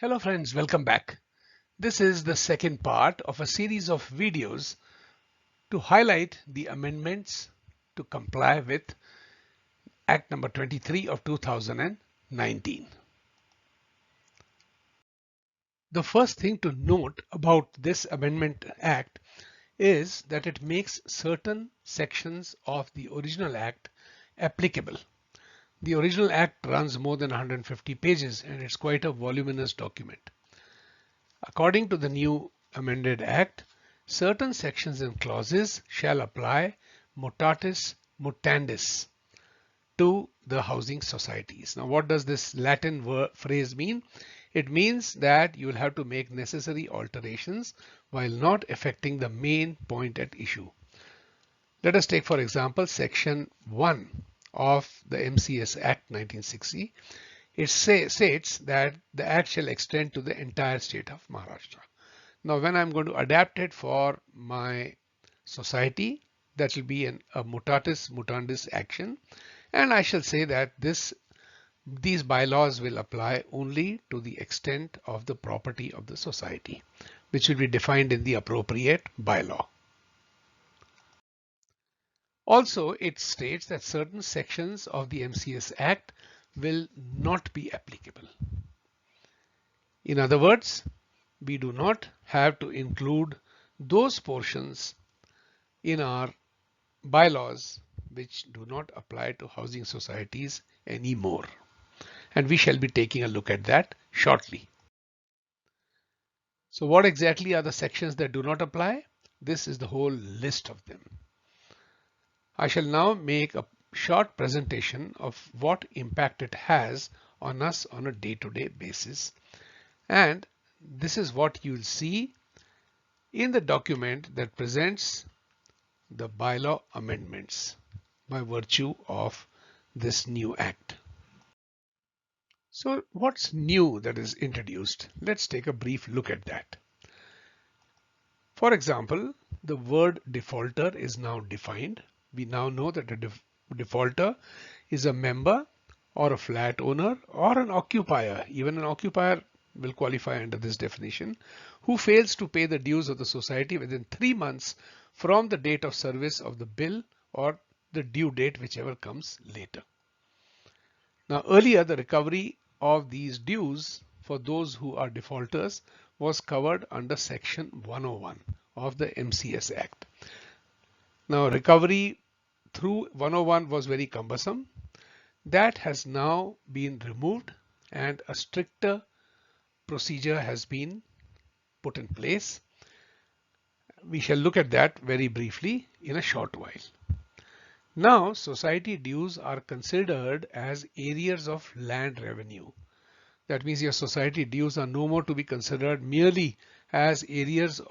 Hello friends, welcome back. This is the second part of a series of videos to highlight the amendments to comply with Act number 23 of 2019. The first thing to note about this Amendment Act is that it makes certain sections of the original Act applicable. The original Act runs more than 150 pages and it's quite a voluminous document. According to the new amended Act, certain sections and clauses shall apply mutatis mutandis to the housing societies. Now, what does this Latin phrase mean? It means that you will have to make necessary alterations while not affecting the main point at issue. Let us take, for example, Section 1 of the MCS Act 1960. It states that the act shall extend to the entire state of Maharashtra. Now, when I'm going to adapt it for my society, that will be a mutatis mutandis action. And I shall say that these bylaws will apply only to the extent of the property of the society, which will be defined in the appropriate bylaw. Also, it states that certain sections of the MCS Act will not be applicable. In other words, we do not have to include those portions in our bylaws which do not apply to housing societies anymore. And we shall be taking a look at that shortly. So what exactly are the sections that do not apply? This is the whole list of them. I shall now make a short presentation of what impact it has on us on a day-to-day basis. And this is what you'll see in the document that presents the bylaw amendments by virtue of this new act. So what's new that is introduced? Let's take a brief look at that. For example, the word defaulter is now defined. We now know that a defaulter is a member or a flat owner or an occupier. Even an occupier will qualify under this definition, who fails to pay the dues of the society within 3 months from the date of service of the bill or the due date, whichever comes later. Now, earlier, the recovery of these dues for those who are defaulters was covered under Section 101 of the MCS Act. Now, recovery through 101 was very cumbersome. That has now been removed and a stricter procedure has been put in place. We shall look at that very briefly in a short while. Now, society dues are considered as areas of land revenue. That means your society dues are no more to be considered merely as areas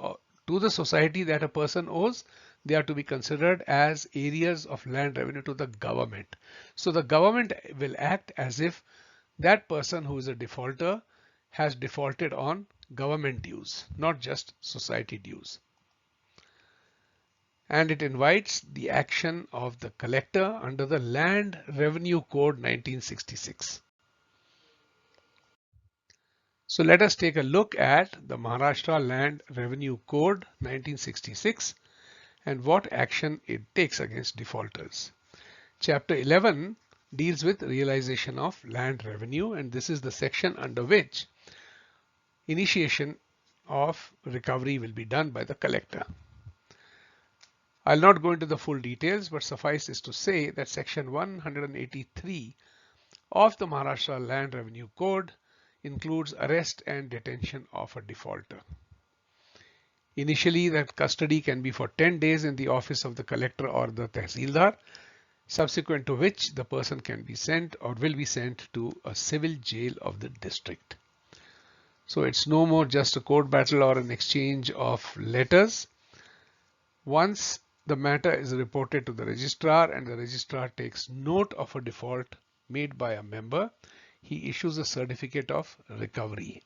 to the society that a person owes. They are to be considered as areas of land revenue to the government. So the government will act as if that person who is a defaulter has defaulted on government dues, not just society dues. And it invites the action of the collector under the Land Revenue Code 1966. So let us take a look at the Maharashtra Land Revenue Code 1966 and what action it takes against defaulters. Chapter 11 deals with realization of land revenue, and this is the section under which initiation of recovery will be done by the collector. I'll not go into the full details, but suffice is to say that Section 183 of the Maharashtra Land Revenue Code includes arrest and detention of a defaulter. Initially, that custody can be for 10 days in the office of the collector or the tehsildar, subsequent to which the person can be sent or will be sent to a civil jail of the district. So it's no more just a court battle or an exchange of letters. Once the matter is reported to the registrar and the registrar takes note of a default made by a member, he issues a certificate of recovery.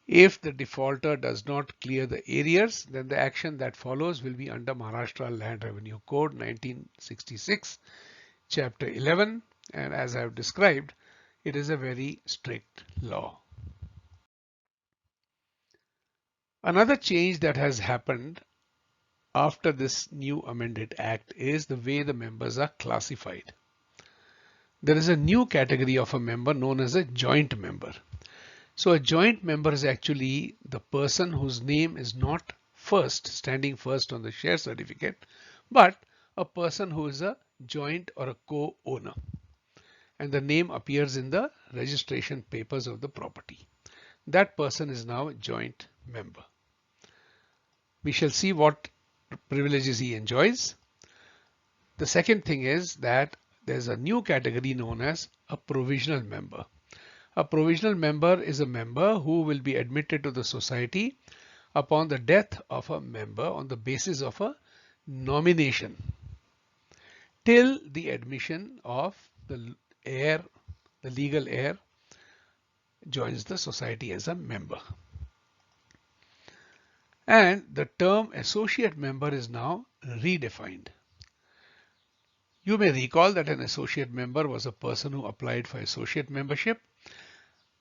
If the defaulter does not clear the arrears, then the action that follows will be under Maharashtra Land Revenue Code 1966, Chapter 11, and as I have described, it is a very strict law. Another change that has happened after this new amended act is the way the members are classified. There is a new category of a member known as a joint member. So a joint member is actually the person whose name is not standing first on the share certificate, but a person who is a joint or a co-owner, and the name appears in the registration papers of the property. That person is now a joint member. We shall see what privileges he enjoys. The second thing is that there's a new category known as a provisional member. A provisional member is a member who will be admitted to the society upon the death of a member on the basis of a nomination till the admission of the heir, the legal heir, joins the society as a member. And the term associate member is now redefined. You may recall that an associate member was a person who applied for associate membership,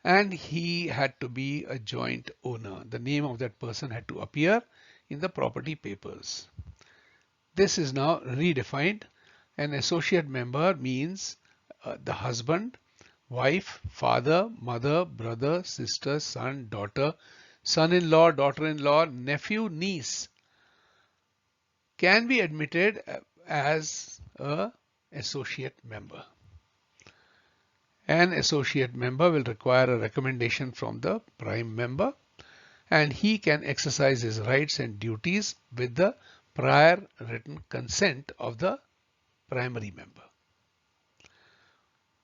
and he had to be a joint owner. The name of that person had to appear in the property papers. This is now redefined. An associate member means the husband, wife, father, mother, brother, sister, son, daughter, son-in-law, daughter-in-law, nephew, niece can be admitted as an associate member. An associate member will require a recommendation from the prime member, and he can exercise his rights and duties with the prior written consent of the primary member.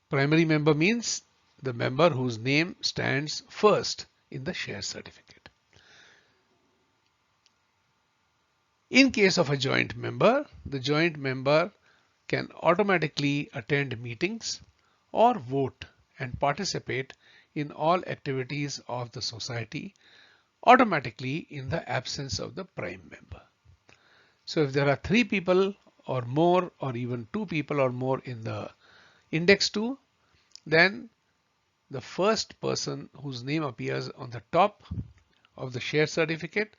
Primary member means the member whose name stands first in the share certificate. In case of a joint member, the joint member can automatically attend meetings or vote and participate in all activities of the society automatically in the absence of the prime member. So if there are 3 people or more, or even 2 people or more in the index 2, then the first person whose name appears on the top of the share certificate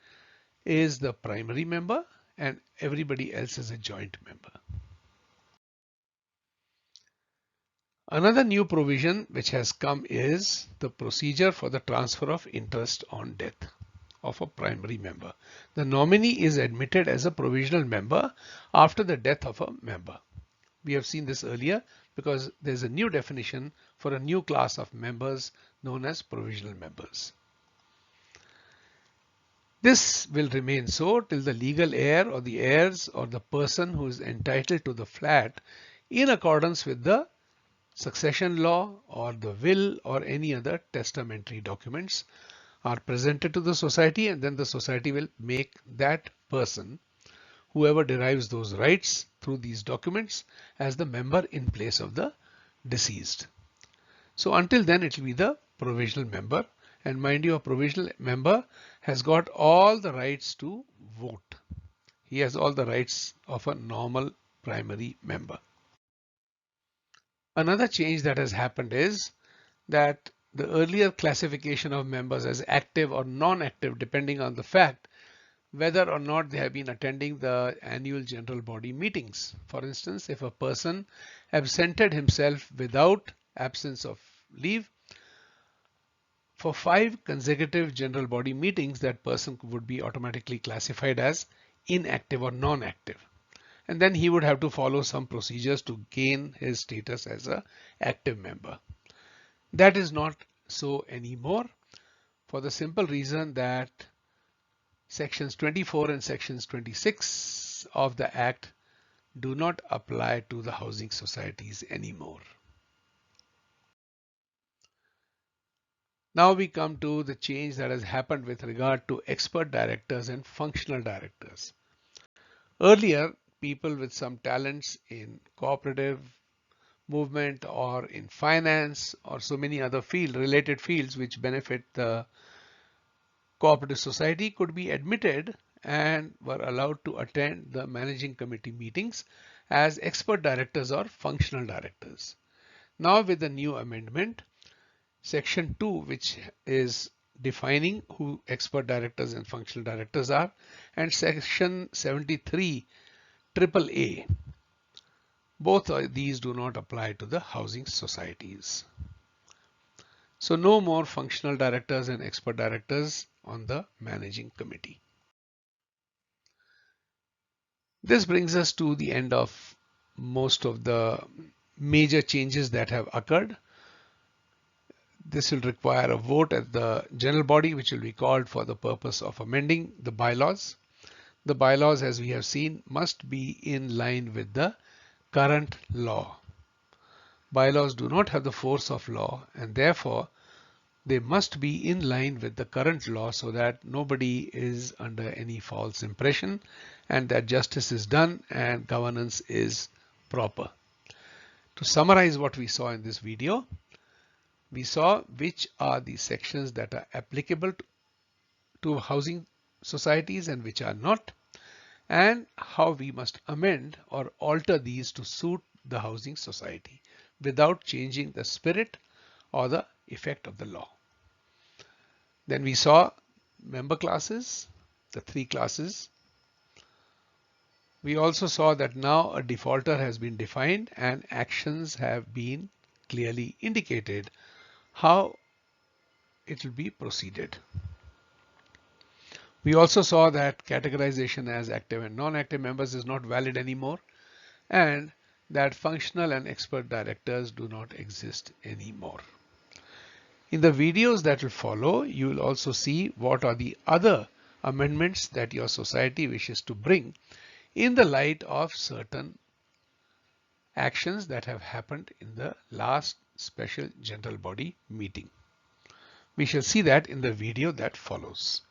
is the primary member, and everybody else is a joint member. Another new provision which has come is the procedure for the transfer of interest on death of a primary member. The nominee is admitted as a provisional member after the death of a member. We have seen this earlier because there's a new definition for a new class of members known as provisional members. This will remain so till the legal heir or the heirs or the person who is entitled to the flat in accordance with the succession law or the will or any other testamentary documents are presented to the society, and then the society will make that person, whoever derives those rights through these documents, as the member in place of the deceased. So until then it will be the provisional member, and mind you, a provisional member has got all the rights to vote. He has all the rights of a normal primary member. Another change that has happened is that the earlier classification of members as active or non-active depending on the fact whether or not they have been attending the annual general body meetings. For instance, if a person absented himself without absence of leave for 5 consecutive general body meetings, that person would be automatically classified as inactive or non-active. And then he would have to follow some procedures to gain his status as an active member. That is not so anymore, for the simple reason that sections 24 and sections 26 of the Act do not apply to the housing societies anymore. Now we come to the change that has happened with regard to expert directors and functional directors. Earlier, people with some talents in cooperative movement or in finance or so many other related fields which benefit the cooperative society could be admitted and were allowed to attend the managing committee meetings as expert directors or functional directors. Now with the new amendment, section 2, which is defining who expert directors and functional directors are, and section 73 AAA. Both of these do not apply to the housing societies. So no more functional directors and expert directors on the managing committee. This brings us to the end of most of the major changes that have occurred. This will require a vote at the general body, which will be called for the purpose of amending the bylaws. The bylaws, as we have seen, must be in line with the current law. Bylaws do not have the force of law, and therefore they must be in line with the current law so that nobody is under any false impression and that justice is done and governance is proper. To summarize what we saw in this video, we saw which are the sections that are applicable to housing societies and which are not, and how we must amend or alter these to suit the housing society without changing the spirit or the effect of the law. Then we saw member classes, the 3 classes. We also saw that now a defaulter has been defined and actions have been clearly indicated how it will be proceeded. We also saw that categorization as active and non-active members is not valid anymore, and that functional and expert directors do not exist anymore. In the videos that will follow, you will also see what are the other amendments that your society wishes to bring in the light of certain actions that have happened in the last special general body meeting. We shall see that in the video that follows.